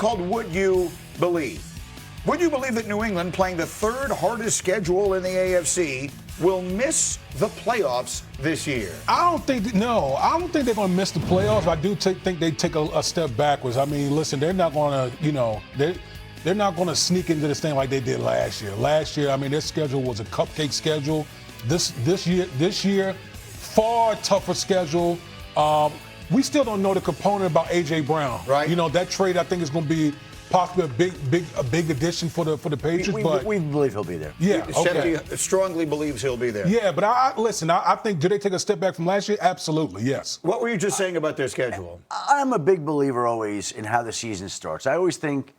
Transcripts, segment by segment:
called Would You Believe? Would you believe that New England, playing the third hardest schedule in the AFC, will miss the playoffs this year? I don't think they're going to miss the playoffs. I do think they take a step backwards. I mean, listen, they're not going to, they're not going to sneak into this thing like they did last year. Last year, I mean, their schedule was a cupcake schedule. This year, far tougher schedule. We still don't know the component about A.J. Brown. Right. That trade, I think, is going to be possibly a big addition for the Patriots. We believe he'll be there. Yeah, okay. Shefty strongly believes he'll be there. Yeah, but I think, do they take a step back from last year? Absolutely, yes. What were you just saying about their schedule? I'm a big believer always in how the season starts. I always think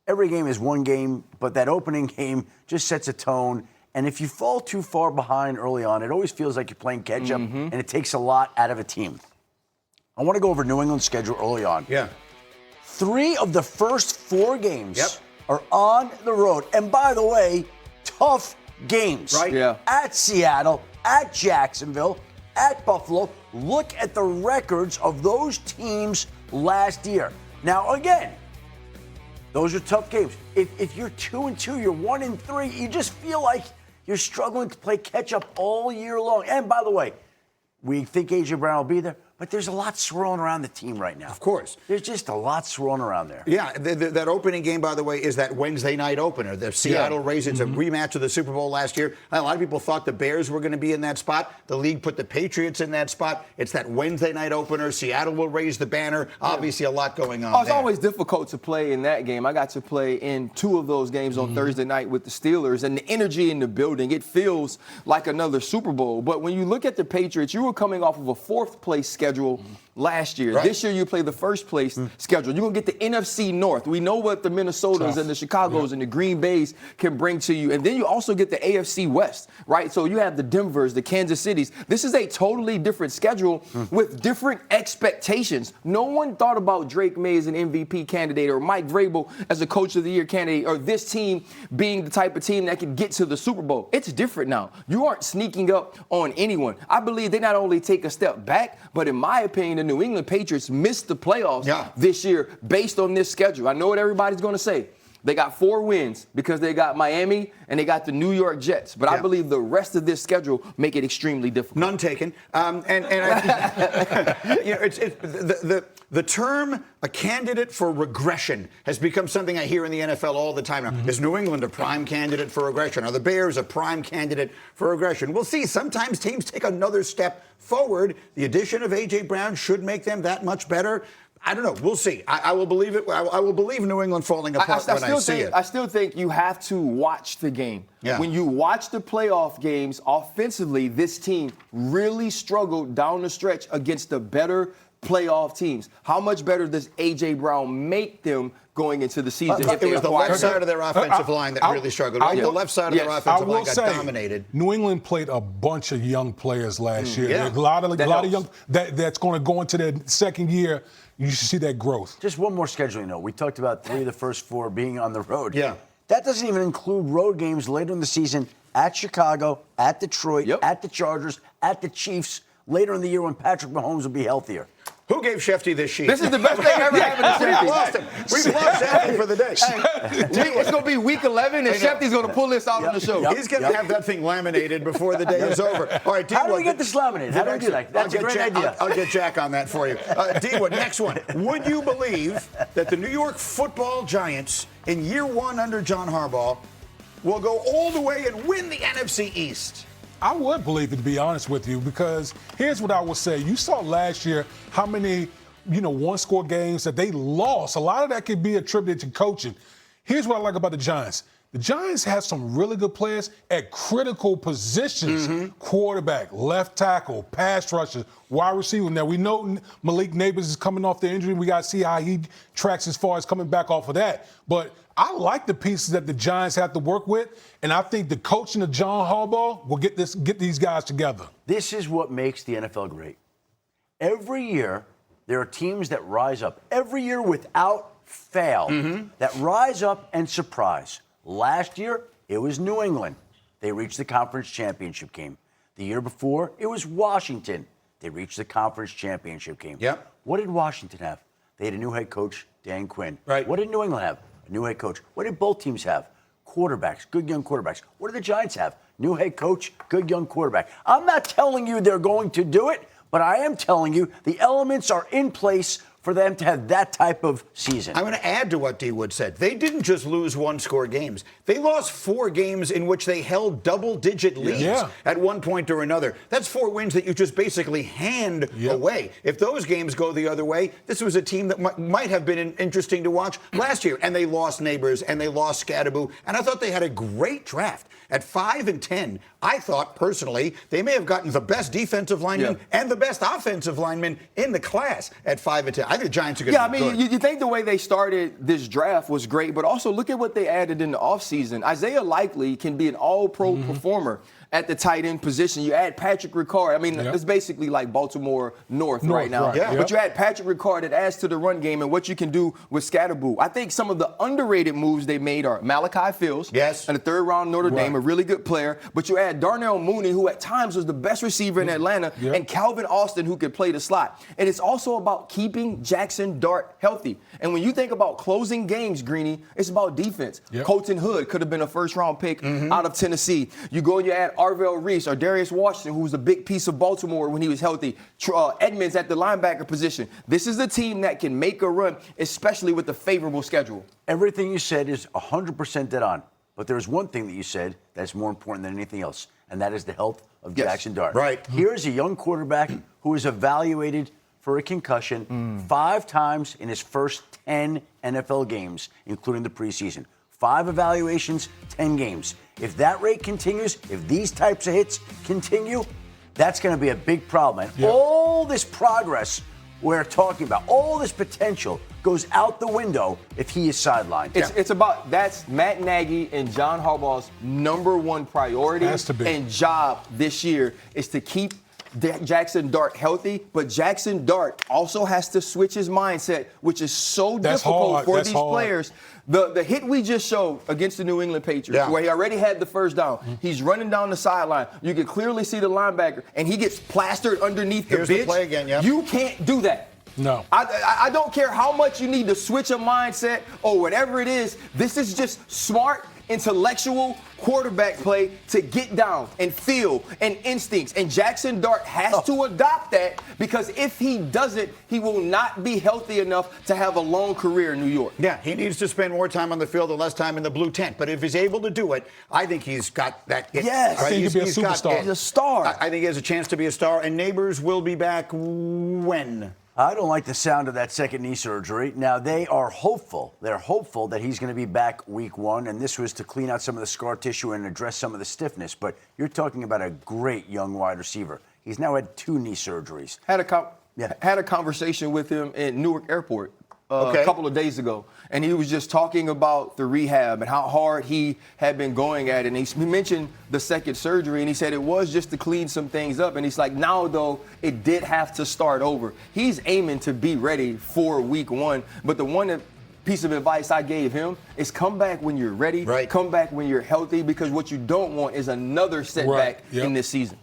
every game is one game, but that opening game just sets a tone. And if you fall too far behind early on, it always feels like you're playing catch-up, and it takes a lot out of a team. I want to go over New England's schedule early on. Yeah. 3 of the first 4 games are on the road. And by the way, tough games. Right. Yeah. At Seattle, at Jacksonville, at Buffalo. Look at the records of those teams last year. Now, again, those are tough games. If you're 2-2, you're 1-3, you just feel like you're struggling to play catch-up all year long. And by the way, we think A.J. Brown will be there, but there's a lot swirling around the team right now. Of course. There's just a lot swirling around there. Yeah, that opening game, by the way, is that Wednesday night opener. The Seattle Rays, it's a rematch of the Super Bowl last year. A lot of people thought the Bears were going to be in that spot. The league put the Patriots in that spot. It's that Wednesday night opener. Seattle will raise the banner. Obviously, a lot going on. It's always difficult to play in that game. I got to play in 2 of those games on Thursday night with the Steelers, and the energy in the building, it feels like another Super Bowl. But when you look at the Patriots, you were coming off of a 4th-place schedule last year. Right. This year, you play the first-place schedule. You're going to get the NFC North. We know what the Minnesotas and the Chicagos and the Green Bays can bring to you. And then you also get the AFC West, right? So you have the Denvers, the Kansas Cities. This is a totally different schedule with different expectations. No one thought about Drake May as an MVP candidate or Mike Vrabel as a Coach of the Year candidate or this team being the type of team that could get to the Super Bowl. It's different now. You aren't sneaking up on anyone. I believe they not only take a step back, but in my opinion, the New England Patriots missed the playoffs this year based on this schedule. I know what everybody's going to say. They got 4 wins because they got Miami and they got the New York Jets. But I believe the rest of this schedule make it extremely difficult. None taken. The term a candidate for regression has become something I hear in the NFL all the time now. Is New England a prime candidate for regression? Are the Bears a prime candidate for regression? We'll see. Sometimes teams take another step forward. The addition of A.J. Brown should make them that much better. I don't know. We'll see. I will believe it. I will believe New England falling apart when I see it. I still think you have to watch the game. Yeah. When you watch the playoff games, offensively, this team really struggled down the stretch against the better playoff teams. How much better does A.J. Brown make them going into the season? It was the left side of their offensive line that really struggled. The left side of their offensive line got dominated. New England played a bunch of young players last year. Yeah. A lot of young that's going to go into their second year. You should see that growth. Just one more scheduling note. We talked about 3 of the first 4 being on the road. Yeah. That doesn't even include road games later in the season at Chicago, at Detroit, at the Chargers, at the Chiefs, later in the year when Patrick Mahomes will be healthier. Who gave Shefty this sheet? This is the best thing ever happened to Shefty. We've lost him. We've lost Shefty for the day. It's going to be week 11, and Shefty's going to pull this out on the show. He's going to have that thing laminated before the day is over. All right, How do we get this laminated? How do we do that? That's a great idea. I'll get Jack on that for you. D-Wood, next one. Would you believe that the New York Football Giants, in year 1 under John Harbaugh, will go all the way and win the NFC East? I would believe it, to be honest with you, because here's what I would say. You saw last year how many, one-score games that they lost. A lot of that could be attributed to coaching. Here's what I like about the Giants. The Giants have some really good players at critical positions. Quarterback, left tackle, pass rushers, wide receiver. Now, we know Malik Nabers is coming off the injury. We got to see how he tracks as far as coming back off of that. But I like the pieces that the Giants have to work with, and I think the coaching of John Harbaugh will get these guys together. This is what makes the NFL great. Every year, there are teams that rise up. Every year, without fail, that rise up and surprise. Last year, it was New England. They reached the conference championship game. The year before, it was Washington. They reached the conference championship game. Yep. What did Washington have? They had a new head coach, Dan Quinn. Right. What did New England have? A new head coach. What did both teams have? Quarterbacks, good young quarterbacks. What do the Giants have? New head coach, good young quarterback. I'm not telling you they're going to do it, but I am telling you the elements are in place for them to have that type of season. I'm going to add to what D. Wood said. They didn't just lose one-score games. They lost 4 games in which they held double-digit leads at one point or another. That's 4 wins that you just basically hand away. If those games go the other way, this was a team that might have been interesting to watch last year. And they lost Nabers, and they lost Scadaboo. And I thought they had a great draft. At 5 and 10, I thought personally they may have gotten the best defensive lineman and the best offensive lineman in the class at 5 and 10. I think the Giants are going to be good. You think the way they started this draft was great, but also look at what they added in the offseason. Isaiah Likely can be an all-pro performer at the tight end position. You add Patrick Ricard. I mean, it's basically like Baltimore North right now. Right. But you add Patrick Ricard that adds to the run game and what you can do with Scadaboo. I think some of the underrated moves they made are Malachi Fields. And the 3rd round Notre Dame, a really good player. But you add Darnell Mooney, who at times was the best receiver in Atlanta, and Calvin Austin, who could play the slot. And it's also about keeping Jackson Dart healthy. And when you think about closing games, Greeny, it's about defense. Colton Hood could have been a 1st-round pick out of Tennessee. You go and you add Arvell Reese or Darius Washington, who was a big piece of Baltimore when he was healthy. Edmonds at the linebacker position. This is a team that can make a run, especially with the favorable schedule. Everything you said is 100% dead on. But there's one thing that you said that's more important than anything else, and that is the health of Jackson Dart. Here's a young quarterback who was evaluated for a concussion 5 times in his first 10 NFL games, including the preseason. 5 evaluations, 10 games. If that rate continues, if these types of hits continue, that's going to be a big problem. And all this progress we're talking about, all this potential goes out the window if he is sidelined. It's about, that's Matt Nagy and John Harbaugh's #1 priority and job this year is to keep Jackson Dart healthy, but Jackson Dart also has to switch his mindset, which is so difficult for these players. The hit we just showed against the New England Patriots, where he already had the 1st down, he's running down the sideline. You can clearly see the linebacker, and he gets plastered underneath the bench. Here's the play again, You can't do that. No. I don't care how much you need to switch a mindset or whatever it is. This is just smart, intellectual quarterback play to get down and feel and instincts. And Jackson Dart has to adopt that because if he doesn't, he will not be healthy enough to have a long career in New York. Yeah, he needs to spend more time on the field and less time in the blue tent. But if he's able to do it, I think he's got that. Yes. I think he could be a superstar. He's a star. I think he has a chance to be a star. And Nabers will be back when? I don't like the sound of that second knee surgery. Now, they are hopeful. They're hopeful that he's going to be back week 1, and this was to clean out some of the scar tissue and address some of the stiffness. But you're talking about a great young wide receiver. He's now had 2 knee surgeries. Had a conversation with him at Newark Airport a couple of days ago, and he was just talking about the rehab and how hard he had been going at it. And he mentioned the second surgery, and he said it was just to clean some things up. And he's like, now, though, it did have to start over. He's aiming to be ready for week 1. But the one piece of advice I gave him is come back when you're ready, come back when you're healthy, because what you don't want is another setback in this season.